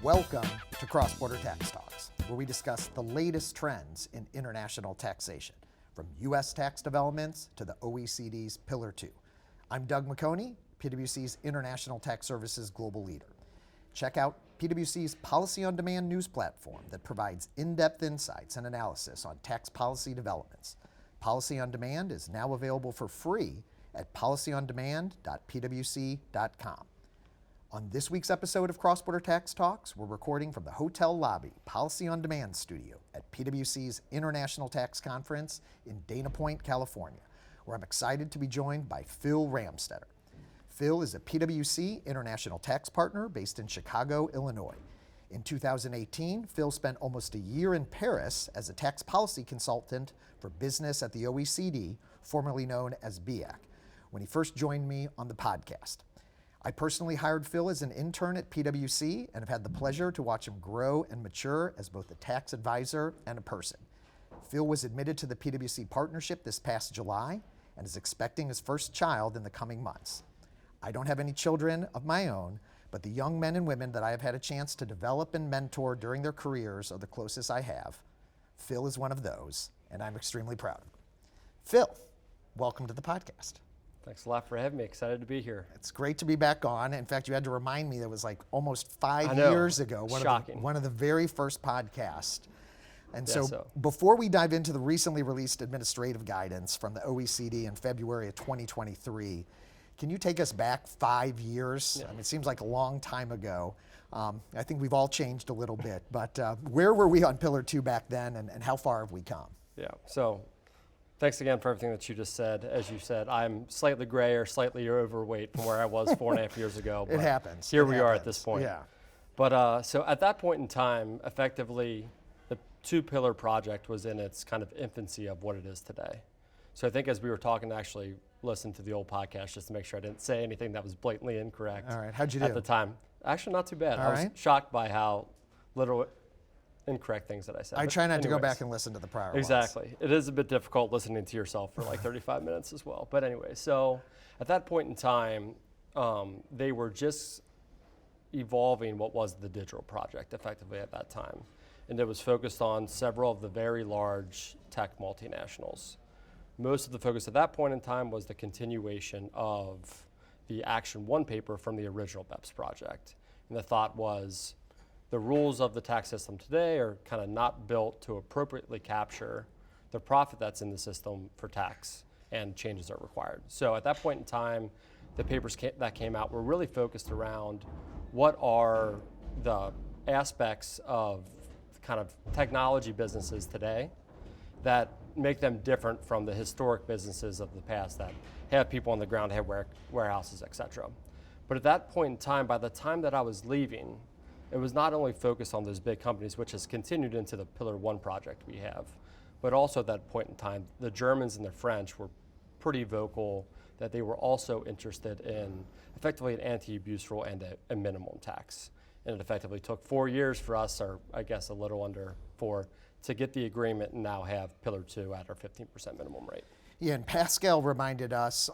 Welcome to Cross-Border Tax Talks, where we discuss the latest trends in international taxation, from U.S. tax developments to the OECD's Pillar 2. I'm Doug McHoney, PwC's International Tax Services Global Leader. Check out PwC's Policy on Demand news platform that provides in-depth insights and analysis on tax policy developments. Policy on Demand is now available for free at policyondemand.pwc.com. On this week's episode of Cross-Border Tax Talks, we're recording from the Hotel Lobby Policy on Demand studio at PwC's International Tax Conference in Dana Point, California, where I'm excited to be joined by Phil Ramstetter. Phil is a PwC International Tax Partner based in Chicago, Illinois. In 2018, Phil spent almost a year in Paris as a tax policy consultant for business at the OECD, formerly known as BIAC, when he first joined me on the podcast. I personally hired Phil as an intern at PwC and have had the pleasure to watch him grow and mature as both a tax advisor and a person. Phil was admitted to the PwC partnership this past July and is expecting his first child in the coming months. I don't have any children of my own, but the young men and women that I have had a chance to develop and mentor during their careers are the closest I have. Phil is one of those, and I'm extremely proud of him. Phil, welcome to the podcast. Thanks a lot for having me. Excited to be here. It's great to be back on. In fact, you had to remind me that was like almost 5 years ago. One of the very first podcasts. And so before we dive into the recently released administrative guidance from the OECD in February of 2023, can you take us back 5 years? Yeah. I mean, it seems like a long time ago. I think we've all changed a little bit, but where were we on Pillar 2 back then, and how far have we come? Yeah, so thanks again for everything that you just said. As you said, I'm slightly gray or slightly overweight from where I was 4.5 years ago. It happens. Here we are at this point. Yeah. But so at that point in time, effectively, the two-pillar project was in its kind of infancy of what it is today. So I think as we were talking, I actually listened to the old podcast just to make sure I didn't say anything that was blatantly incorrect. All right, how'd you do? At the time. Actually, not too bad. All I was right. shocked by how little incorrect things that I said. I But try not to go anyways. back and listen to the prior ones. Exactly. It is a bit difficult listening to yourself for like 35 minutes as well. But anyway, so at that point in time, they were just evolving what was the digital project effectively at that time. And it was focused on several of the very large tech multinationals. Most of the focus at that point in time was the continuation of the Action 1 paper from the original BEPS project. And the thought was, the rules of the tax system today are kind of not built to appropriately capture the profit that's in the system for tax, and changes are required. So at that point in time, the papers that came out were really focused around what are the aspects of kind of technology businesses today that make them different from the historic businesses of the past that have people on the ground, have warehouses, et cetera. But at that point in time, by the time that I was leaving, it was not only focused on those big companies, which has continued into the Pillar 1 project we have, but also at that point in time, the Germans and the French were pretty vocal that they were also interested in effectively an anti-abuse rule and a minimum tax. And it effectively took 4 years for us, or I guess a little under 4, to get the agreement and now have Pillar 2 at our 15% minimum rate. Yeah, and Pascal reminded us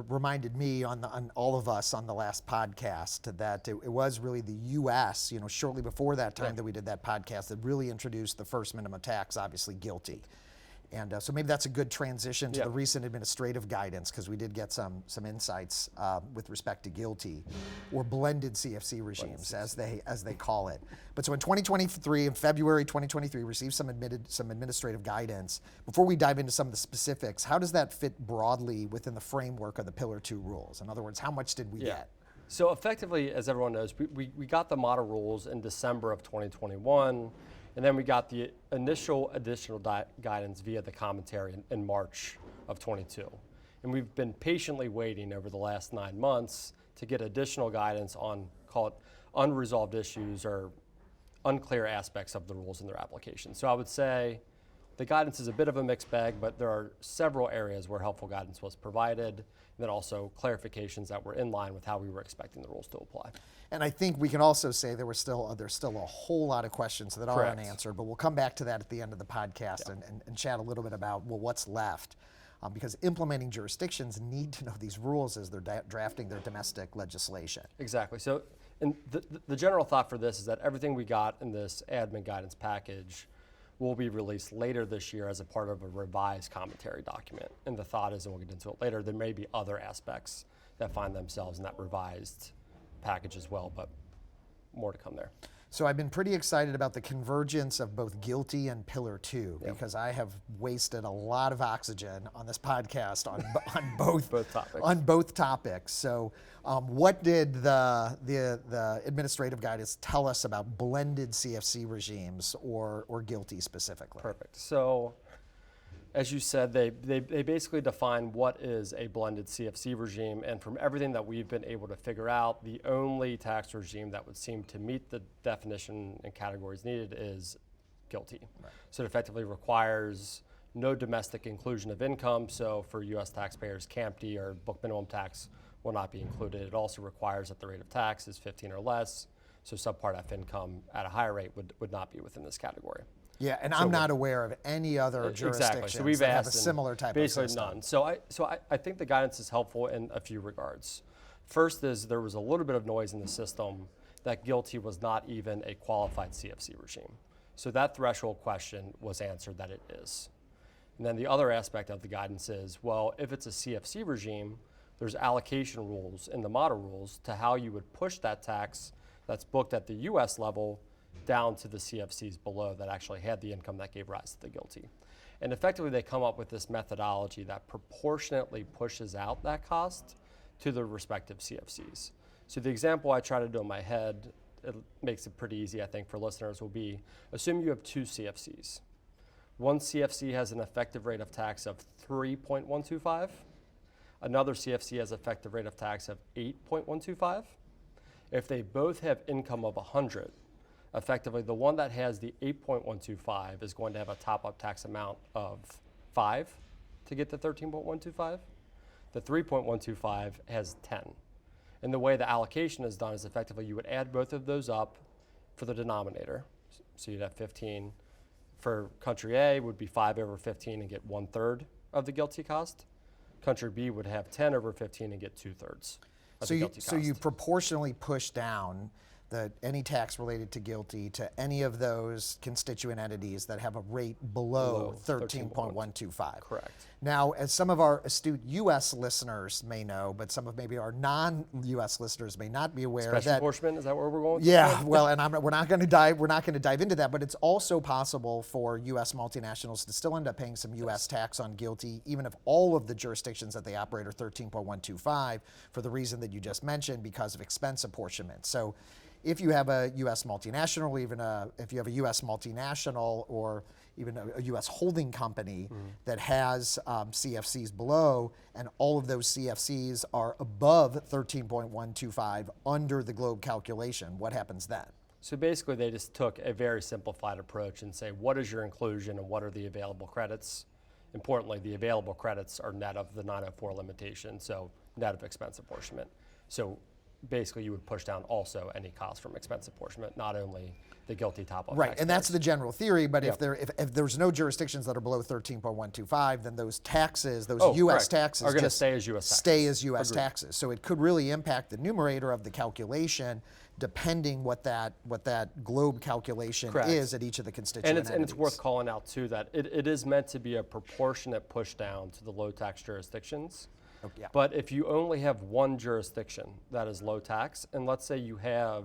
reminded me on all of us on the last podcast that it was really the U.S. Shortly before that time that we did that podcast that really introduced the first minimum tax, obviously GILTI. And so maybe that's a good transition to the recent administrative guidance, because we did get some insights with respect to GILTI, or blended CFC regimes, as they call it. But so in 2023, in February 2023, received some administrative guidance. Before we dive into some of the specifics, how does that fit broadly within the framework of the Pillar 2 rules? In other words, how much did we get? So effectively, as everyone knows, we got the model rules in December of 2021. And then we got the initial additional guidance via the commentary in March of 22. And we've been patiently waiting over the last 9 months to get additional guidance on, call it, unresolved issues or unclear aspects of the rules in their application. So I would say the guidance is a bit of a mixed bag, but there are several areas where helpful guidance was provided, and then also clarifications that were in line with how we were expecting the rules to apply. And I think we can also say there's still a whole lot of questions that are unanswered, but we'll come back to that at the end of the podcast and chat a little bit about what's left. Because implementing jurisdictions need to know these rules as they're drafting their domestic legislation. Exactly. So And the general thought for this is that everything we got in this admin guidance package will be released later this year as a part of a revised commentary document. And the thought is, and we'll get into it later, there may be other aspects that find themselves in that revised package as well, but more to come there. So I've been pretty excited about the convergence of both GILTI and Pillar 2 because I have wasted a lot of oxygen on this podcast on both topics. So what did the administrative guidance tell us about blended CFC regimes or GILTI specifically? Perfect. So as you said, they basically define what is a blended CFC regime, and from everything that we've been able to figure out, the only tax regime that would seem to meet the definition and categories needed is GILTI. Right. So it effectively requires no domestic inclusion of income, so for U.S. taxpayers, CAMT or book minimum tax will not be included. It also requires that the rate of tax is 15 or less, so subpart F income at a higher rate would not be within this category. Yeah, and I'm not aware of any other jurisdictions so we've that asked have a similar type of system. Basically none. So I think the guidance is helpful in a few regards. First is there was a little bit of noise in the system that GILTI was not even a qualified CFC regime. So that threshold question was answered that it is. And then the other aspect of the guidance is, well, if it's a CFC regime, there's allocation rules in the model rules to how you would push that tax that's booked at the U.S. level down to the CFCs below that actually had the income that gave rise to the GILTI. And effectively they come up with this methodology that proportionately pushes out that cost to the respective CFCs. So the example I try to do in my head, it makes it pretty easy I think for listeners, will be, assume you have two CFCs. One CFC has an effective rate of tax of 3.125. Another CFC has an effective rate of tax of 8.125. If they both have income of 100, effectively, the one that has the 8.125 is going to have a top-up tax amount of 5 to get the 13.125. The 3.125 has 10. And the way the allocation is done is effectively you would add both of those up for the denominator. So you'd have 15. For country A would be 5 over 15 and get 1/3 of the GILTI cost. Country B would have 10 over 15 and get 2/3 of the GILTI cost. So you proportionally push down any tax related to GILTI to any of those constituent entities that have a rate below 13.125. Correct. Now, as some of our astute U.S. listeners may know, but some of maybe our non-U.S. listeners may not be aware Special apportionment, is that where we're going? Yeah, well, and we're not going to dive into that, but it's also possible for U.S. multinationals to still end up paying some U.S. tax on GILTI, even if all of the jurisdictions that they operate are 13.125, for the reason that you just mentioned, because of expense apportionment. So if you have a U.S. multinational, if you have a U.S. multinational or even a U.S. holding company that has CFCs below, and all of those CFCs are above 13.125 under the GLOBE calculation, what happens then? So basically they just took a very simplified approach and say, what is your inclusion and what are the available credits? Importantly, the available credits are net of the 904 limitation, so net of expense apportionment. So basically you would push down also any cost from expense apportionment, not only the GILTI top-up. Right, and that's the general theory, but if there's no jurisdictions that are below 13.125, then those taxes, U.S. taxes are going to stay as U.S. taxes. Stay as U.S. taxes. So it could really impact the numerator of the calculation, depending what that GLOBE calculation is at each of the constituent entities. And it's worth calling out too that it is meant to be a proportionate push down to the low tax jurisdictions. Yeah. But if you only have one jurisdiction that is low tax, and let's say you have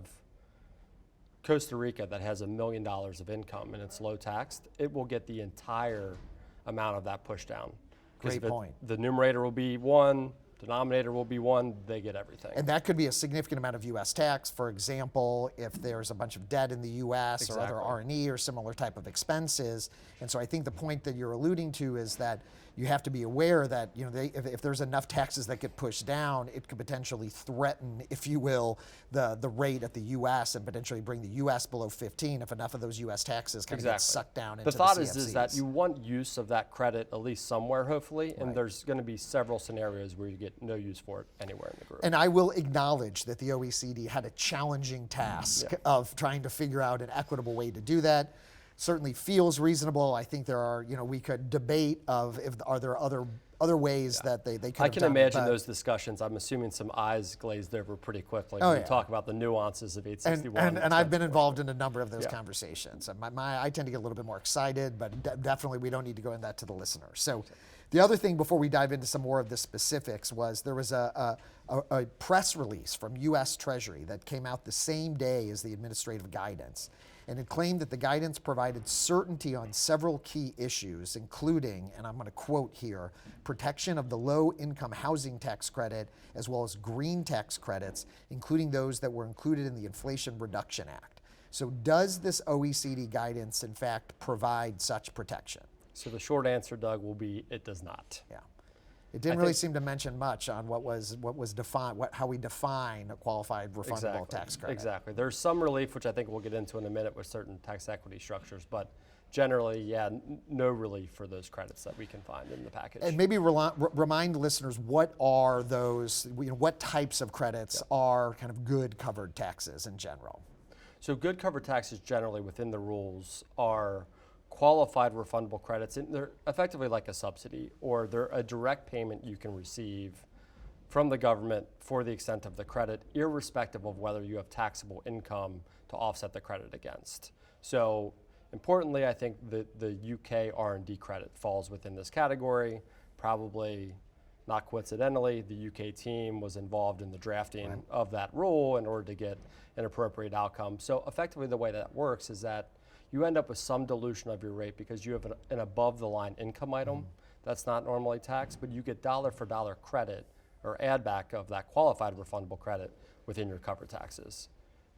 Costa Rica that has $1 million of income and it's low taxed, it will get the entire amount of that push down. Great point. The numerator will be 1, denominator will be 1, they get everything. And that could be a significant amount of U.S. tax. For example, if there's a bunch of debt in the U.S. or other R&E or similar type of expenses. And so I think the point that you're alluding to is that you have to be aware that if there's enough taxes that get pushed down, it could potentially threaten, if you will, the rate at the U.S. and potentially bring the U.S. below 15 if enough of those U.S. taxes kind of get sucked down into the thought CFCs. is that you want use of that credit at least somewhere, hopefully, and there's going to be several scenarios where you get no use for it anywhere in the group. And I will acknowledge that the OECD had a challenging task of trying to figure out an equitable way to do that. certainly feels reasonable. I think there are, we could debate of if are there other ways that they could I have can done it, imagine but- those discussions. I'm assuming some eyes glazed over pretty quickly Oh, when yeah. you talk about the nuances of 861. And I've been involved in a number of those Yeah. conversations. And I tend to get a little bit more excited, but definitely we don't need to go into that to the listener. So the other thing before we dive into some more of the specifics was there was a press release from US Treasury that came out the same day as the administrative guidance. And it claimed that the guidance provided certainty on several key issues, including, and I'm going to quote here, protection of the low-income housing tax credit, as well as green tax credits, including those that were included in the Inflation Reduction Act. So does this OECD guidance, in fact, provide such protection? So the short answer, Doug, will be it does not. Yeah. It didn't really seem to mention much on what was defined, how we define a qualified refundable tax credit. Exactly. There's some relief, which I think we'll get into in a minute with certain tax equity structures, but generally, no relief for those credits that we can find in the package. And maybe remind listeners, what are those, what types of credits are kind of good covered taxes in general? So good covered taxes generally within the rules are qualified refundable credits, and they're effectively like a subsidy, or they're a direct payment you can receive from the government for the extent of the credit, irrespective of whether you have taxable income to offset the credit against. So importantly, I think the UK R&D credit falls within this category. Probably not coincidentally, the UK team was involved in the drafting of that rule in order to get an appropriate outcome. So effectively the way that works is that you end up with some dilution of your rate because you have an above-the-line income item that's not normally taxed, but you get dollar for dollar credit or add back of that qualified refundable credit within your covered taxes.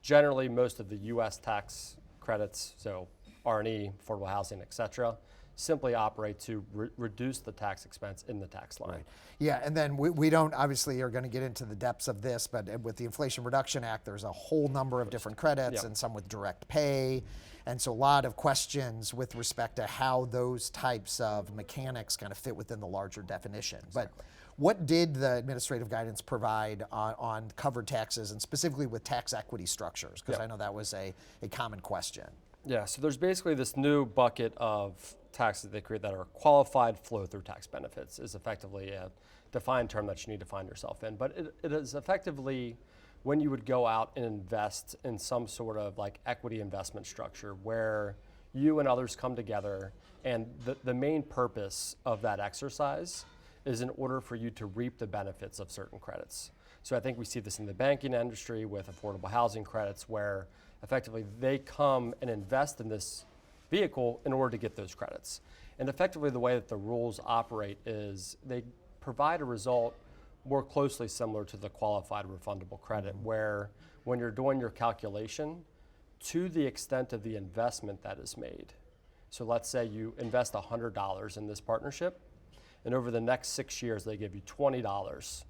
Generally, most of the U.S. tax credits, so R&E, affordable housing, et cetera, simply operate to reduce the tax expense in the tax line. Right. Yeah, and then we don't obviously are going to get into the depths of this, but with the Inflation Reduction Act, there's a whole number of different credits and some with direct pay. And so a lot of questions with respect to how those types of mechanics kind of fit within the larger definition. But what did the administrative guidance provide on covered taxes and specifically with tax equity structures? Because I know that was a common question. Yeah, so there's basically this new bucket of taxes they create that are qualified flow-through tax benefits is effectively a defined term that you need to find yourself in. But it is effectively when you would go out and invest in some sort of like equity investment structure where you and others come together, and the main purpose of that exercise is in order for you to reap the benefits of certain credits. So I think we see this in the banking industry with affordable housing credits where effectively they come and invest in this vehicle in order to get those credits. And effectively the way that the rules operate is they provide a result more closely similar to the qualified refundable credit, where when you're doing your calculation, to the extent of the investment that is made. So let's say you invest $100 in this partnership, and over the next 6 years, they give you $20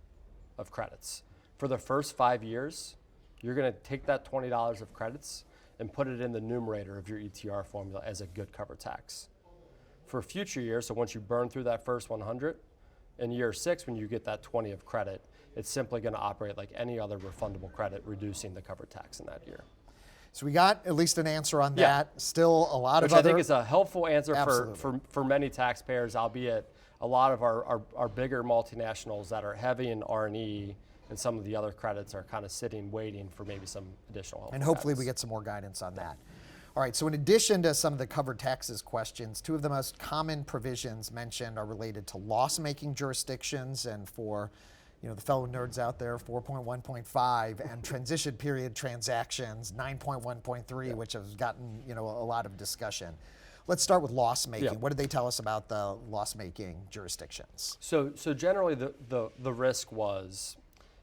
of credits. For the first 5 years, you're gonna take that $20 of credits and put it in the numerator of your ETR formula as a good cover tax. For future years, so once you burn through that first 100, in year 6, when you get that 20 of credit, it's simply going to operate like any other refundable credit, reducing the covered tax in that year. So we got at least an answer on that. Still a lot of I other... think is a helpful answer for many taxpayers, albeit a lot of our bigger multinationals that are heavy in R&E and some of the other credits are kind of sitting, waiting for maybe some additional help. And hopefully we get some more guidance on that. All right, so in addition to some of the covered taxes questions, two of the most common provisions mentioned are related to loss-making jurisdictions, and for the fellow nerds out there, 4.1.5, and transition period transactions, 9.1.3, which has gotten a lot of discussion. Let's start with loss-making. What did they tell us about the loss-making jurisdictions? So generally the risk was,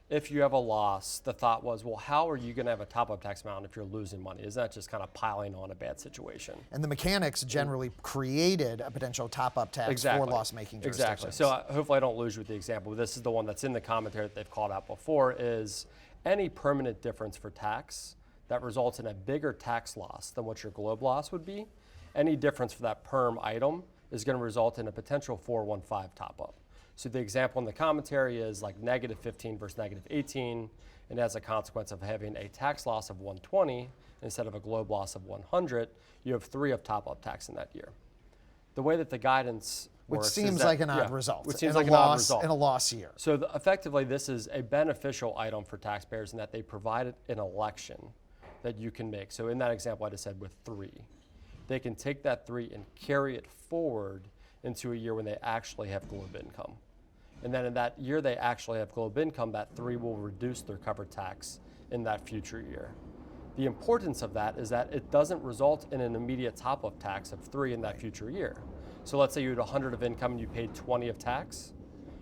if you have a loss, the thought was, well, how are you going to have a top-up tax amount if you're losing money? Isn't that just kind of piling on a bad situation? And the mechanics generally created a potential top-up tax for loss-making jurisdictions. Exactly. So hopefully I don't lose you with the example. This is the one that's in the commentary that they've called out before, is any permanent difference for tax that results in a bigger tax loss than what your globe loss would be, any difference for that perm item is going to result in a potential 415 top-up. So the example in the commentary is like -15 versus -18, and as a consequence of having a tax loss of 120 instead of a globe loss of 100, you have 3 of top-up tax in that year. The way that the guidance Which works seems is that, like an odd result. Which seems in like a an odd loss, result. in a loss year. So effectively, this is a beneficial item for taxpayers in that they provided an election that you can make. So in that example I just said with 3, they can take that 3 and carry it forward into a year when they actually have globe income. And then in that year they actually have globe income, that 3 will reduce their covered tax in that future year. The importance of that is that it doesn't result in an immediate top-up tax of 3 in that future year. So let's say you had 100 of income and you paid 20 of tax.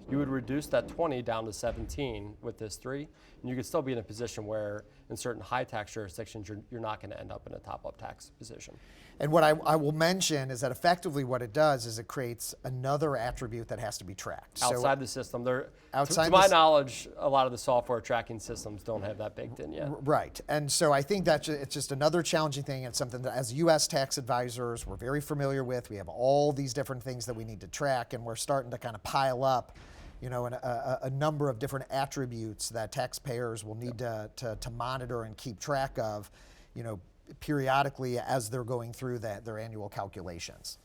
You would reduce that 20 down to 17 with this 3, and you could still be in a position where in certain high tax jurisdictions, you're not going to end up in a top-up tax position. And what I will mention is that effectively what it does is it creates another attribute that has to be tracked. Outside the system, outside to my knowledge, a lot of the software tracking systems don't have that baked in yet. Right, and so I think that it's just another challenging thing, and something that as U.S. tax advisors we're very familiar with. We have all these different things that we need to track, and we're starting to kind of pile up, you know, a number of different attributes that taxpayers will need to monitor and keep track of, you know, periodically as they're going through their annual calculations.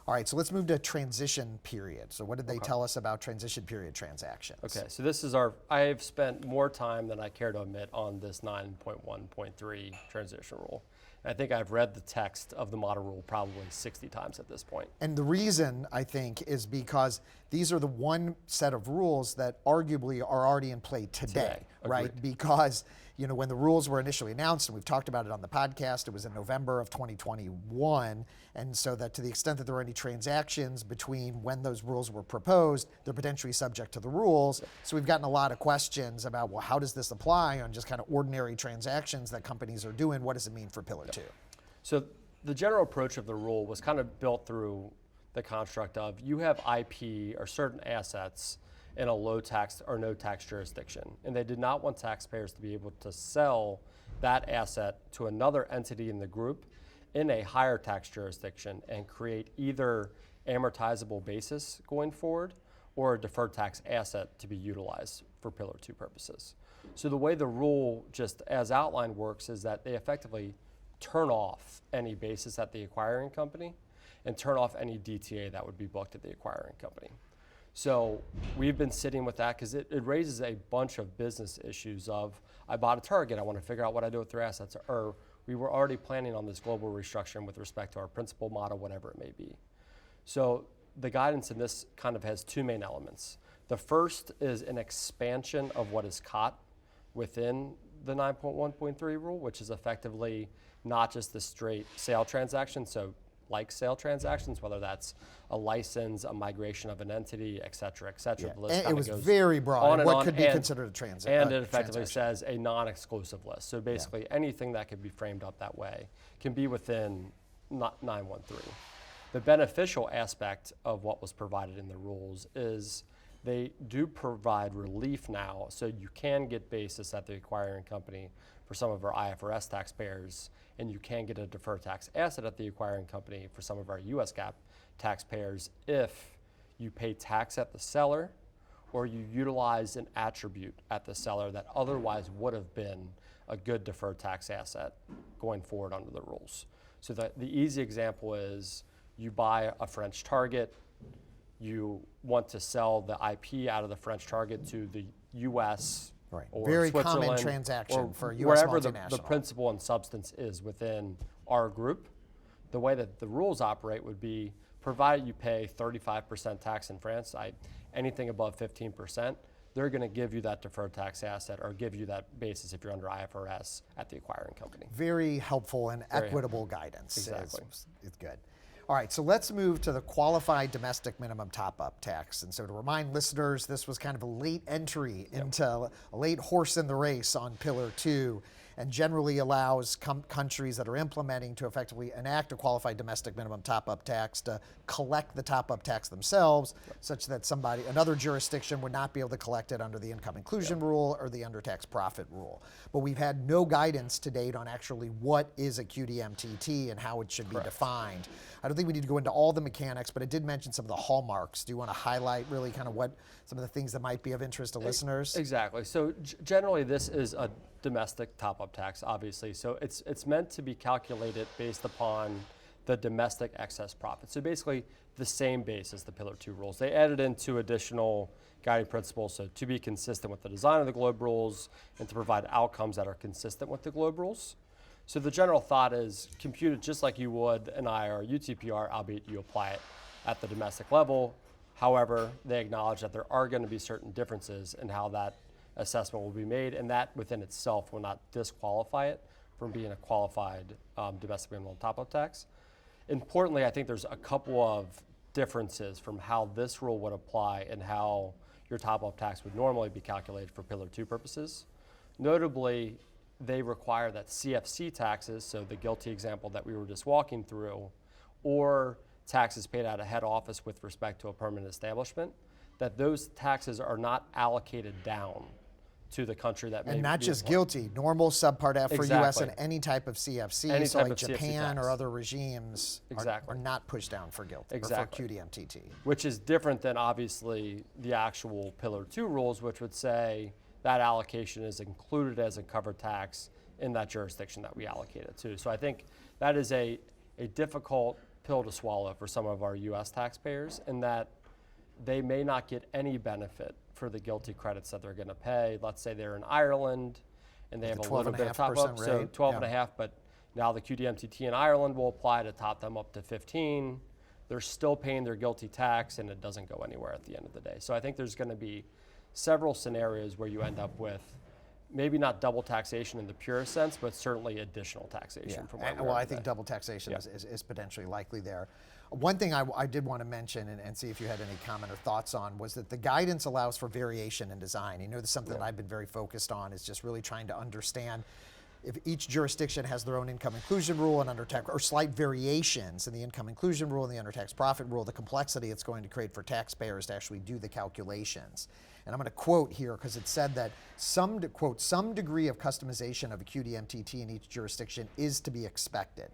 All right, so let's move to transition period. So what did they tell us about transition period transactions? Okay, so this is I've spent more time than I care to admit on this 9.1.3 transition rule. And I think I've read the text of the model rule probably 60 times at this point. And the reason, I think, is because these are the one set of rules that arguably are already in play today. Right? Agreed. Because, you know, when the rules were initially announced, and we've talked about it on the podcast, it was in November of 2021, and so that to the extent that there were any transactions between when those rules were proposed, they're potentially subject to the rules. So we've gotten a lot of questions about, well, how does this apply on just kind of ordinary transactions that companies are doing? What does it mean for Pillar 2? So the general approach of the rule was kind of built through the construct of you have IP or certain assets in a low tax or no tax jurisdiction. And they did not want taxpayers to be able to sell that asset to another entity in the group in a higher tax jurisdiction and create either amortizable basis going forward or a deferred tax asset to be utilized for Pillar 2 purposes. So the way the rule just as outlined works is that they effectively turn off any basis at the acquiring company and turn off any DTA that would be booked at the acquiring company. So we've been sitting with that because it raises a bunch of business issues of, I bought a target, I want to figure out what I do with their assets, or we were already planning on this global restructuring with respect to our principal model, whatever it may be. So the guidance in this kind of has 2 main elements. The first is an expansion of what is caught within the 9.1.3 rule, which is effectively not just the straight sale transaction, so like sale transactions, whether that's a license, a migration of an entity, et cetera, et cetera. Yeah. The list And it kinda was goes very broad. on and What on, could be considered a transaction? And it effectively says a non-exclusive list. So basically anything that could be framed up that way can be within 913. The beneficial aspect of what was provided in the rules is they do provide relief now, so you can get basis at the acquiring company for some of our IFRS taxpayers, and you can get a deferred tax asset at the acquiring company for some of our US GAAP taxpayers if you pay tax at the seller or you utilize an attribute at the seller that otherwise would have been a good deferred tax asset going forward under the rules. So the easy example is you buy a French target, you want to sell the IP out of the French target to the US Right. or Very Switzerland, common transaction or for a US wherever multinational. the principal and substance is within our group. The way that the rules operate would be, provided you pay 35% tax in France, anything above 15%, they're going to give you that deferred tax asset or give you that basis if you're under IFRS at the acquiring company. Very helpful and equitable guidance. Exactly. It's good. All right, so let's move to the qualified domestic minimum top-up tax. And so to remind listeners, this was kind of a late entry into a late horse in the race on Pillar 2, and generally allows countries that are implementing to effectively enact a qualified domestic minimum top-up tax to collect the top-up tax themselves, such that another jurisdiction would not be able to collect it under the income inclusion rule or the under-tax profit rule. But we've had no guidance to date on actually what is a QDMTT and how it should be defined. I don't think we need to go into all the mechanics, but it did mention some of the hallmarks. Do you want to highlight really kind of what some of the things that might be of interest to listeners? Exactly. So generally this is a domestic top-up top-up tax, obviously. So it's meant to be calculated based upon the domestic excess profit. So basically the same base as the Pillar 2 rules. They added in 2 additional guiding principles, so to be consistent with the design of the GLOBE rules and to provide outcomes that are consistent with the GLOBE rules. So the general thought is computed just like you would an IR UTPR, albeit you apply it at the domestic level. However, they acknowledge that there are going to be certain differences in how that assessment will be made, and that within itself will not disqualify it from being a qualified domestic minimum top-up tax. Importantly, I think there's a couple of differences from how this rule would apply and how your top-up tax would normally be calculated for Pillar 2 purposes. Notably, they require that CFC taxes, so the GILTI example that we were just walking through, or taxes paid out of head office with respect to a permanent establishment, that those taxes are not allocated down to the country that may And not be just employed. GILTI, normal subpart F for US Exactly. and any type of CFC, Any so type like of CFC Japan tax. or other regimes Exactly. are not pushed down for GILTI Exactly. or for QDMTT. Which is different than obviously the actual Pillar 2 rules, which would say that allocation is included as a covered tax in that jurisdiction that we allocate it to. So I think that is a difficult pill to swallow for some of our US taxpayers, in that they may not get any benefit for the GILTI credits that they're going to pay. Let's say they're in Ireland and they have a little bit of top up, 12.5% so rate, 12.5, but now the QDMTT in Ireland will apply to top them up to 15. They're still paying their GILTI tax and it doesn't go anywhere at the end of the day. So I think there's going to be several scenarios where you end up with maybe not double taxation in the purest sense, but certainly additional taxation from where we're well, at I think today. double taxation Yeah. is potentially likely there. One thing I did want to mention and see if you had any comment or thoughts on was that the guidance allows for variation in design. You know, this is something that I've been very focused on, is just really trying to understand if each jurisdiction has their own income inclusion rule and under tax, or slight variations in the income inclusion rule and the under tax profit rule, the complexity it's going to create for taxpayers to actually do the calculations. And I'm going to quote here because it said that quote, some degree of customization of a QDMTT in each jurisdiction is to be expected.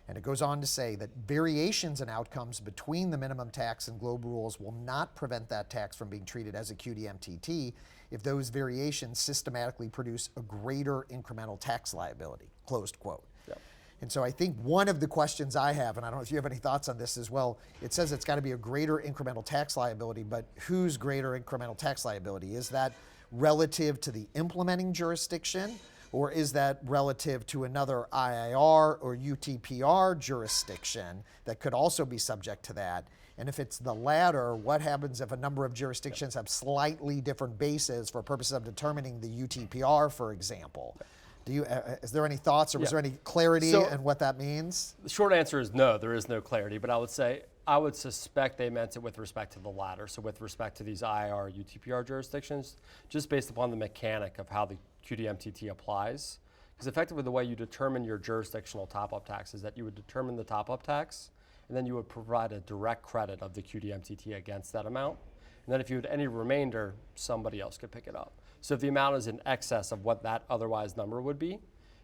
And it goes on to say that variations in outcomes between the minimum tax and GLOBE rules will not prevent that tax from being treated as a QDMTT if those variations systematically produce a greater incremental tax liability, closed quote. Yep. And so I think one of the questions I have, and I don't know if you have any thoughts on this as well, it says it's got to be a greater incremental tax liability, but whose greater incremental tax liability? Is that relative to the implementing jurisdiction, or is that relative to another IIR or UTPR jurisdiction that could also be subject to that? And if it's the latter, what happens if a number of jurisdictions have slightly different bases for purposes of determining the UTPR, for example? Do you, is there any thoughts, or was there any clarity in what that means? The short answer is no, there is no clarity, but I would suspect they meant it with respect to the latter, so with respect to these IR, UTPR jurisdictions, just based upon the mechanic of how the QDMTT applies. Because effectively the way you determine your jurisdictional top-up tax is that you would determine the top-up tax, and then you would provide a direct credit of the QDMTT against that amount. And then if you had any remainder, somebody else could pick it up. So if the amount is in excess of what that otherwise number would be,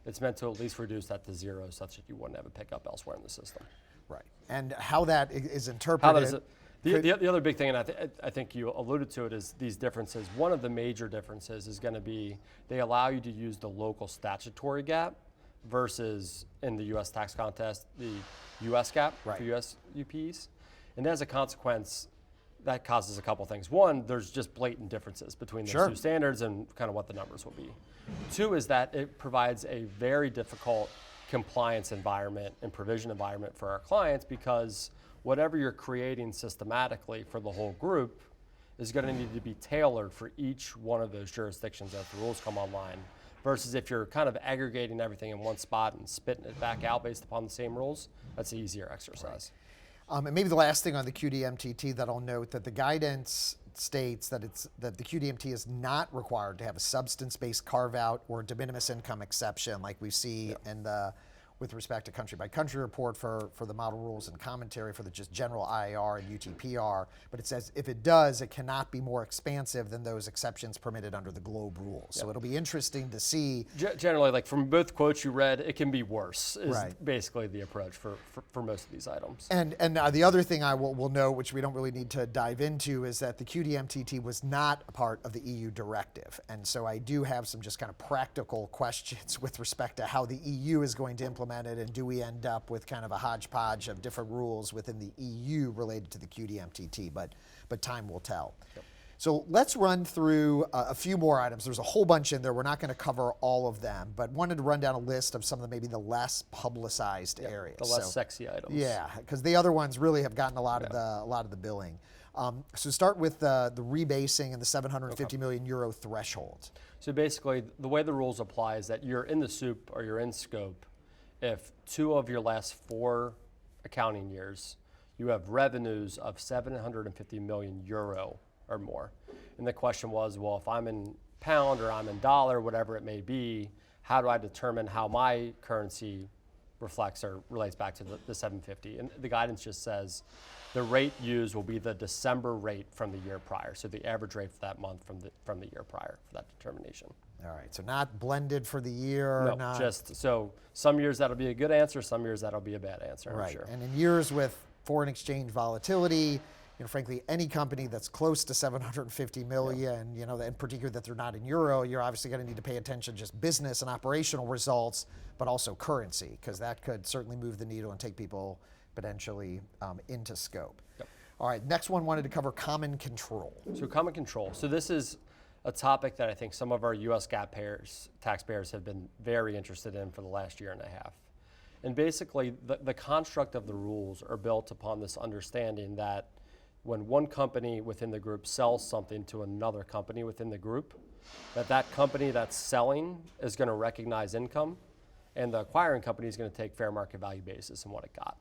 it's meant to at least reduce that to zero such that you wouldn't have a pickup elsewhere in the system. Right. And how that is interpreted. How that is the other big thing, and I think you alluded to it, is these differences. One of the major differences is going to be they allow you to use the local statutory gap versus in the U.S. tax contest, the U.S. gap for U.S. UPs. And as a consequence, that causes a couple things. One, there's just blatant differences between those two standards and kind of what the numbers will be. Two is that it provides a very difficult compliance environment and provision environment for our clients, because whatever you're creating systematically for the whole group is going to need to be tailored for each one of those jurisdictions as the rules come online, versus if you're kind of aggregating everything in one spot and spitting it back out based upon the same rules, that's an easier exercise. And maybe the last thing on the QDMTT that I'll note, that the guidance states that the QDMT is not required to have a substance-based carve-out or de minimis income exception like we see in the with respect to country by country report for the model rules and commentary for the just general IAR and UTPR, but it says if it does, it cannot be more expansive than those exceptions permitted under the GLOBE rules. So it'll be interesting to see. Generally, like from both quotes you read, it can be worse is Right. basically the approach for most of these items. And the other thing I will note, which we don't really need to dive into, is that the QDMTT was not a part of the EU directive. And so I do have some just kind of practical questions with respect to how the EU is going to implement it, and do we end up with kind of a hodgepodge of different rules within the EU related to the QDMTT, but time will tell. Yep. So let's run through a few more items. There's a whole bunch in there. We're not going to cover all of them, but wanted to run down a list of some of maybe the less publicized areas. The less sexy items. Yeah, because the other ones really have gotten a lot of the billing. So start with the rebasing and the 750 million euro threshold. So basically, the way the rules apply is that you're in the soup or you're in scope if 2 of your last 4 accounting years you have revenues of 750 million euro or more. And the question was, well, if I'm in pound or I'm in dollar, whatever it may be, how do I determine how my currency reflects or relates back to the 750? And the guidance just says the rate used will be the December rate from the year prior. So the average rate for that month from the year prior for that determination. All right, so not blended for the year. No, just so some years that'll be a good answer, some years that'll be a bad answer. Right, I'm sure. and in years with foreign exchange volatility, frankly, any company that's close to 750 million, in particular that they're not in euro, you're obviously going to need to pay attention to just business and operational results, but also currency, because that could certainly move the needle and take people potentially into scope. Yep. All right, next one wanted to cover common control. So common control. So this is a topic that I think some of our US GAAP taxpayers have been very interested in for the last year and a half. And basically, the construct of the rules are built upon this understanding that when one company within the group sells something to another company within the group, that company that's selling is going to recognize income, and the acquiring company is going to take fair market value basis on what it got.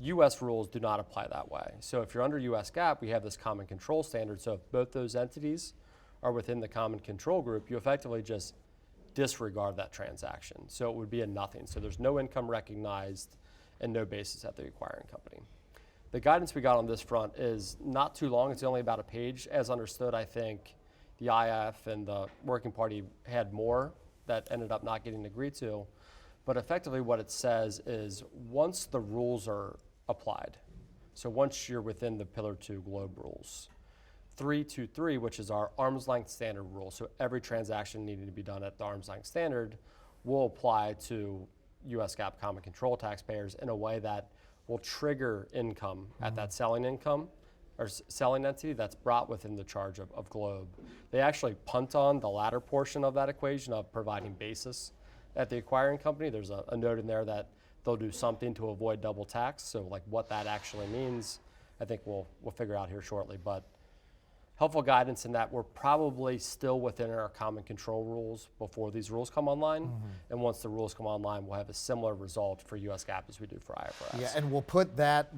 US rules do not apply that way. So if you're under US GAAP, we have this common control standard. So if both those entities are within the common control group, you effectively just disregard that transaction. So it would be a nothing. So there's no income recognized and no basis at the acquiring company. The guidance we got on this front is not too long. It's only about a page. As understood, I think the IF and the working party had more that ended up not getting agreed to. But effectively what it says is once the rules are applied, so once you're within the Pillar 2 GLOBE rules, 323, which is our arm's length standard rule, so every transaction needing to be done at the arm's length standard will apply to US GAAP common control taxpayers in a way that will trigger income at that selling income or selling entity that's brought within the charge of GLOBE. They actually punt on the latter portion of that equation of providing basis at the acquiring company. There's a note in there that they'll do something to avoid double tax. So like what that actually means, I think we'll figure out here shortly. But helpful guidance in that we're probably still within our common control rules before these rules come online. And once the rules come online, we'll have a similar result for US GAAP as we do for IFRS. Yeah, and we'll put that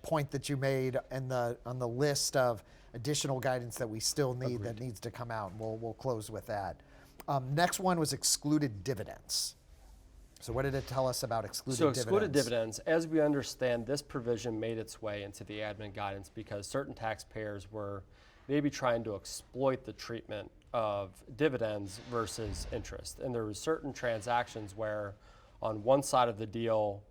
point that you made on the list of additional guidance that we still need. Agreed. That needs to come out. We'll close with that. Next one was excluded dividends. So what did it tell us about excluded dividends? So excluded dividends, as we understand, this provision made its way into the admin guidance because certain taxpayers were maybe trying to exploit the treatment of dividends versus interest. And there were certain transactions where on one side of the deal,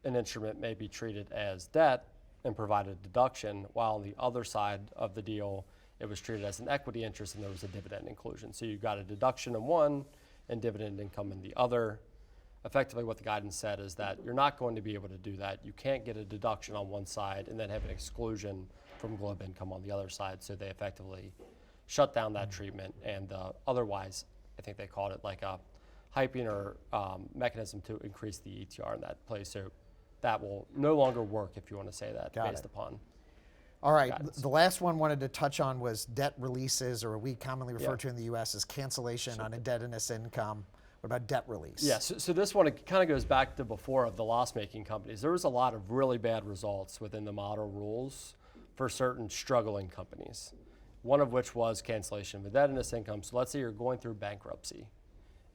an instrument may be treated as debt and provide a deduction, while on the other side of the deal, it was treated as an equity interest and there was a dividend inclusion. So you got a deduction in one and dividend income in the other. Effectively what the guidance said is that you're not going to be able to do that. You can't get a deduction on one side and then have an exclusion from GLOBE income on the other side. So they effectively shut down that treatment, and otherwise, I think they called it like a hyping or mechanism to increase the ETR in that place. So that will no longer work if you want to say that based upon. All right, guidance. The last one wanted to touch on was debt releases, or we commonly refer to in the US as cancellation on indebtedness income. What about debt release? Yeah, so this one kind of goes back to before of the loss-making companies. There was a lot of really bad results within the model rules for certain struggling companies, one of which was cancellation of indebtedness income. So let's say you're going through bankruptcy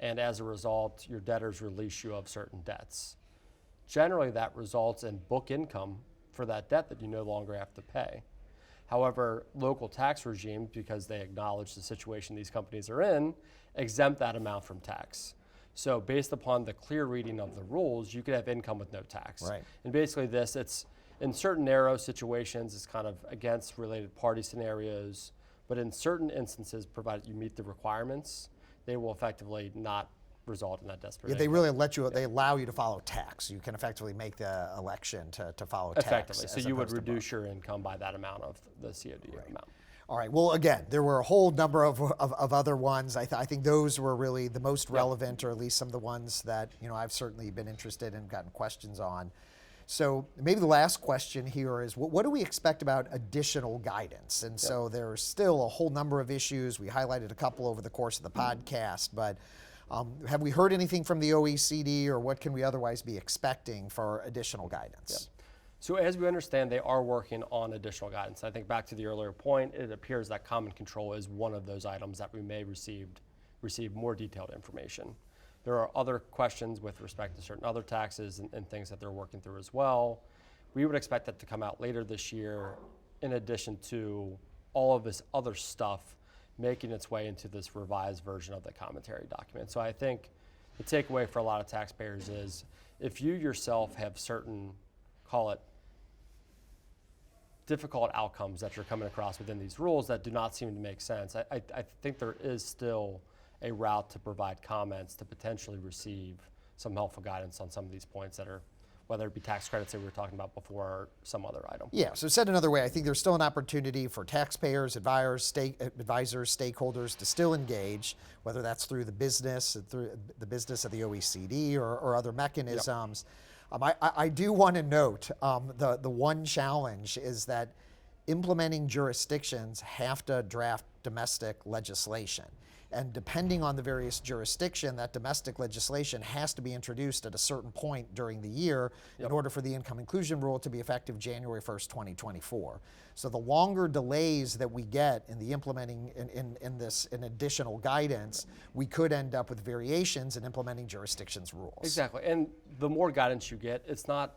and as a result, your debtors release you of certain debts. Generally, that results in book income for that debt that you no longer have to pay. However, local tax regimes, because they acknowledge the situation these companies are in, exempt that amount from tax. So based upon the clear reading of the rules, you could have income with no tax. Right. And basically this, it's in certain narrow situations, it's kind of against related party scenarios, but in certain instances, provided you meet the requirements, they will effectively not result in that desperate. Yeah, they really they allow you to follow tax. You can effectively make the election to follow tax. Effectively, so you would reduce your income by that amount of the COD amount. All right, well, again, there were a whole number of other ones. I think those were really the most relevant, or at least some of the ones that, I've certainly been interested in, gotten questions on. So maybe the last question here is, what do we expect about additional guidance? And so there's still a whole number of issues. We highlighted a couple over the course of the podcast, but have we heard anything from the OECD, or what can we otherwise be expecting for additional guidance? So as we understand, they are working on additional guidance. I think back to the earlier point, it appears that common control is one of those items that we may receive more detailed information. There are other questions with respect to certain other taxes and things that they're working through as well. We would expect that to come out later this year, in addition to all of this other stuff making its way into this revised version of the commentary document. So I think the takeaway for a lot of taxpayers is, if you yourself have certain, call it, difficult outcomes that you're coming across within these rules that do not seem to make sense, I think there is still a route to provide comments to potentially receive some helpful guidance on some of these points that are, whether it be tax credits that we were talking about before or some other item. Yeah, so said another way, I think there's still an opportunity for taxpayers, advisors, stakeholders to still engage, whether that's through the business of the OECD or other mechanisms. I do want to note the one challenge is that implementing jurisdictions have to draft domestic legislation. And depending on the various jurisdiction, that domestic legislation has to be introduced at a certain point during the year in order for the income inclusion rule to be effective January 1st, 2024. So the longer delays that we get in the implementing in additional guidance, we could end up with variations in implementing jurisdictions' rules. Exactly, and the more guidance you get, it's not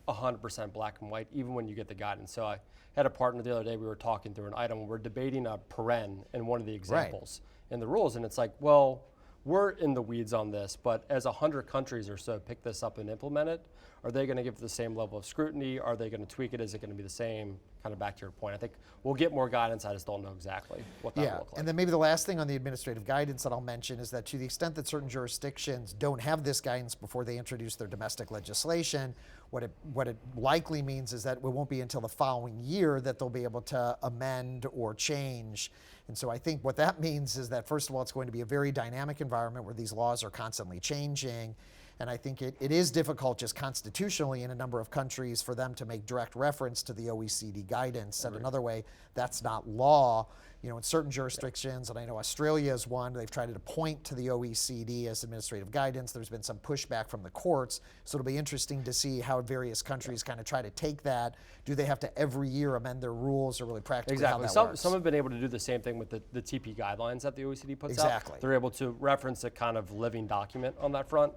100% black and white, even when you get the guidance. So I had a partner the other day, we were talking through an item, we're debating a paren in one of the examples. In the rules, and it's like, well, we're in the weeds on this, but as 100 countries or so pick this up and implement it, are they going to give it the same level of scrutiny? Are they going to tweak it? Is it going to be the same? Kind of back to your point. I think we'll get more guidance. I just don't know exactly what that will look like. And then maybe the last thing on the administrative guidance that I'll mention is that to the extent that certain jurisdictions don't have this guidance before they introduce their domestic legislation, what it likely means is that it won't be until the following year that they'll be able to amend or change. And so I think what that means is that, first of all, it's going to be a very dynamic environment where these laws are constantly changing. And I think it is difficult just constitutionally in a number of countries for them to make direct reference to the OECD guidance. Said another way, that's not law. In certain jurisdictions, and I know Australia is one, they've tried to point to the OECD as administrative guidance. There's been some pushback from the courts. So it'll be interesting to see how various countries kind of try to take that. Do they have to every year amend their rules, or really practically how that works? Some have been able to do the same thing with the TP guidelines that the OECD puts out. Exactly. They're able to reference a kind of living document on that front.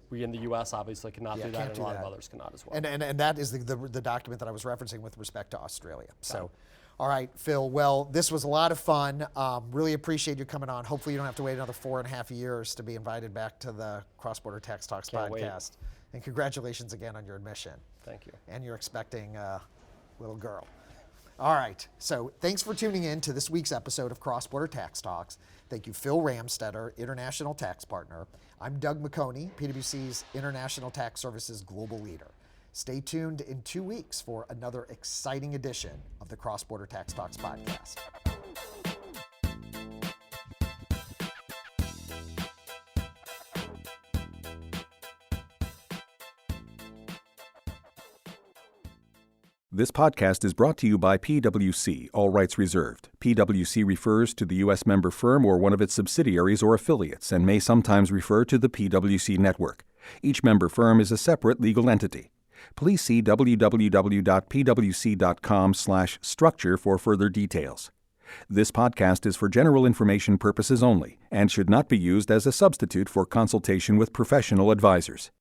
We in the U.S. obviously cannot do that, and a lot of others cannot as well. And that is the document that I was referencing with respect to Australia. So, all right, Phil. Well, this was a lot of fun. Really appreciate you coming on. Hopefully you don't have to wait another 4.5 years to be invited back to the Cross-Border Tax Talks podcast. Wait. And congratulations again on your admission. Thank you. And you're expecting a little girl. All right, so thanks for tuning in to this week's episode of Cross-Border Tax Talks. Thank you, Phil Ramstetter, International Tax Partner. I'm Doug McHoney, PwC's International Tax Services Global Leader. Stay tuned in 2 weeks for another exciting edition of the Cross-Border Tax Talks podcast. This podcast is brought to you by PwC, all rights reserved. PwC refers to the U.S. member firm or one of its subsidiaries or affiliates and may sometimes refer to the PwC network. Each member firm is a separate legal entity. Please see www.pwc.com/structure for further details. This podcast is for general information purposes only and should not be used as a substitute for consultation with professional advisors.